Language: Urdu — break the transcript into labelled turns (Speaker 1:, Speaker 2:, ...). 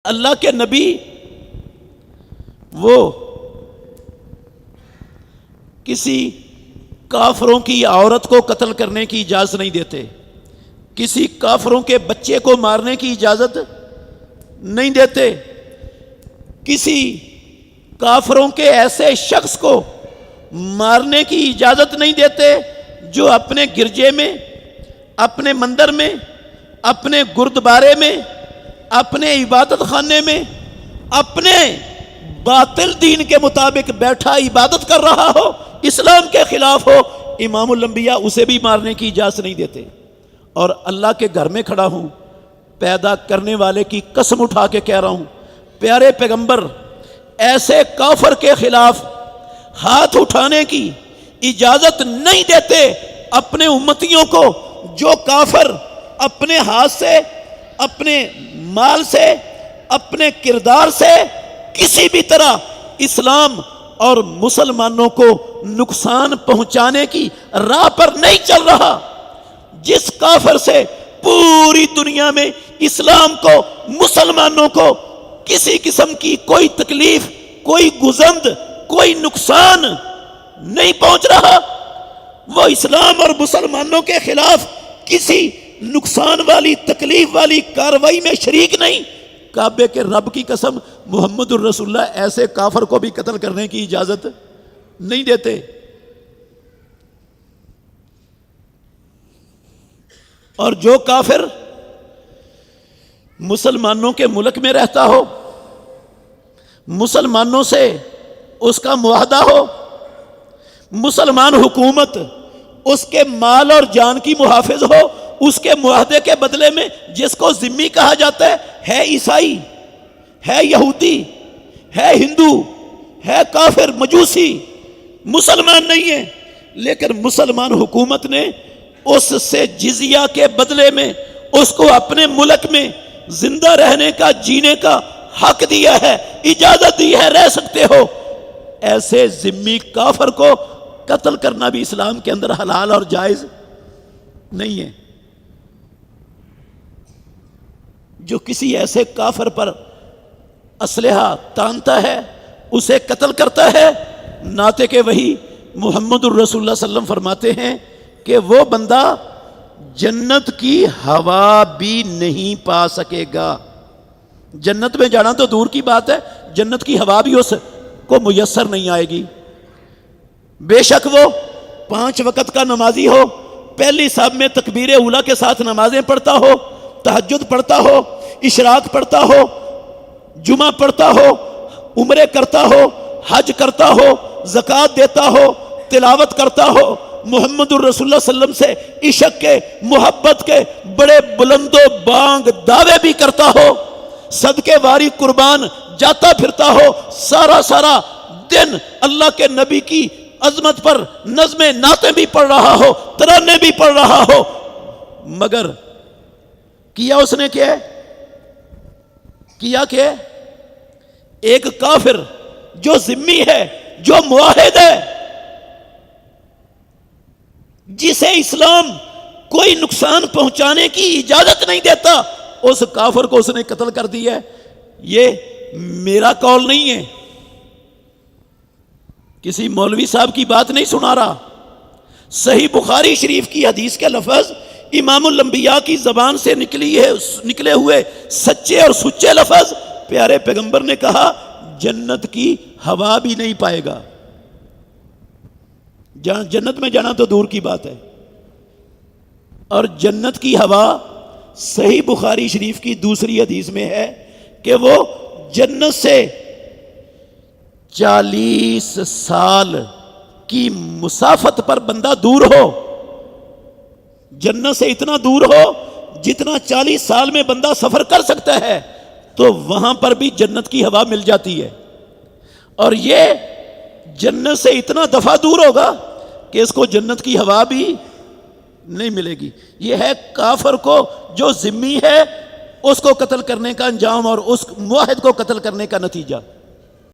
Speaker 1: اللہ کے نبی وہ کسی کافروں کی عورت کو قتل کرنے کی اجازت نہیں دیتے، کسی کافروں کے بچے کو مارنے کی اجازت نہیں دیتے، کسی کافروں کے ایسے شخص کو مارنے کی اجازت نہیں دیتے جو اپنے گرجے میں، اپنے مندر میں، اپنے گردوارے میں، اپنے عبادت خانے میں اپنے باطل دین کے مطابق بیٹھا عبادت کر رہا ہو، اسلام کے خلاف ہو، امام الانبیاء اسے بھی مارنے کی اجازت نہیں دیتے۔ اور اللہ کے گھر میں کھڑا ہوں، پیدا کرنے والے کی قسم اٹھا کے کہہ رہا ہوں، پیارے پیغمبر ایسے کافر کے خلاف ہاتھ اٹھانے کی اجازت نہیں دیتے اپنے امتیوں کو جو کافر اپنے ہاتھ سے، اپنے مال سے، اپنے کردار سے کسی بھی طرح اسلام اور مسلمانوں کو نقصان پہنچانے کی راہ پر نہیں چل رہا۔ جس کافر سے پوری دنیا میں اسلام کو، مسلمانوں کو کسی قسم کی کوئی تکلیف، کوئی گزند، کوئی نقصان نہیں پہنچ رہا، وہ اسلام اور مسلمانوں کے خلاف کسی نقصان والی، تکلیف والی کارروائی میں شریک نہیں۔ کعبے کے رب کی قسم محمد الرسول اللہ ایسے کافر کو بھی قتل کرنے کی اجازت نہیں دیتے۔ اور جو کافر مسلمانوں کے ملک میں رہتا ہو، مسلمانوں سے اس کا معاہدہ ہو، مسلمان حکومت اس کے مال اور جان کی محافظ ہو، اس کے معاہدے کے بدلے میں جس کو ذمہ کہا جاتا ہے عیسائی، ہے یہودی، ہے ہندو، ہے کافر، مجوسی، مسلمان نہیں ہے، لیکن مسلمان حکومت نے اس سے جزیہ کے بدلے میں اس کو اپنے ملک میں زندہ رہنے کا، جینے کا حق دیا ہے، اجازت دی ہے، رہ سکتے ہو۔ ایسے ذمی کافر کو قتل کرنا بھی اسلام کے اندر حلال اور جائز نہیں ہے۔ جو کسی ایسے کافر پر اسلحہ تانتا ہے، اسے قتل کرتا ہے، ناطق وحی محمد الرسول اللہ صلی اللہ علیہ وسلم فرماتے ہیں کہ وہ بندہ جنت کی ہوا بھی نہیں پا سکے گا۔ جنت میں جانا تو دور کی بات ہے، جنت کی ہوا بھی اس کو میسر نہیں آئے گی۔ بے شک وہ 5 وقت کا نمازی ہو، پہلی صاحب میں تکبیر اولیٰ کے ساتھ نمازیں پڑھتا ہو، تہجد پڑھتا ہو، اشراق پڑھتا ہو، جمعہ پڑھتا ہو، عمرے کرتا ہو، حج کرتا ہو، زکوٰۃ دیتا ہو، تلاوت کرتا ہو، محمد الرسول اللہ صلی اللہ علیہ وسلم سے عشق کے، محبت کے بڑے بلند و بانگ دعوے بھی کرتا ہو، صدقے واری قربان جاتا پھرتا ہو، سارا دن اللہ کے نبی کی عظمت پر نظمیں نعتیں بھی پڑھ رہا ہو، ترانے بھی پڑھ رہا ہو، مگر کیا اس نے کیا ایک کافر جو ذمی ہے، جو معاہد ہے، جسے اسلام کوئی نقصان پہنچانے کی اجازت نہیں دیتا، اس کافر کو اس نے قتل کر دیا ہے۔ یہ میرا قول نہیں ہے، کسی مولوی صاحب کی بات نہیں سنا رہا، صحیح بخاری شریف کی حدیث کے لفظ، امام الانبیاء کی زبان سے نکلے ہوئے سچے اور سچے لفظ، پیارے پیغمبر نے کہا جنت کی ہوا بھی نہیں پائے گا۔ جنت میں جانا تو دور کی بات ہے، اور جنت کی ہوا صحیح بخاری شریف کی دوسری حدیث میں ہے کہ وہ جنت سے 40 سال کی مسافت پر بندہ دور ہو، جنت سے اتنا دور ہو جتنا 40 سال میں بندہ سفر کر سکتا ہے، تو وہاں پر بھی جنت کی ہوا مل جاتی ہے۔ اور یہ جنت سے اتنا دفعہ دور ہوگا کہ اس کو جنت کی ہوا بھی نہیں ملے گی۔ یہ ہے کافر کو جو ذمی ہے، اس کو قتل کرنے کا انجام اور اس معاہد کو قتل کرنے کا نتیجہ۔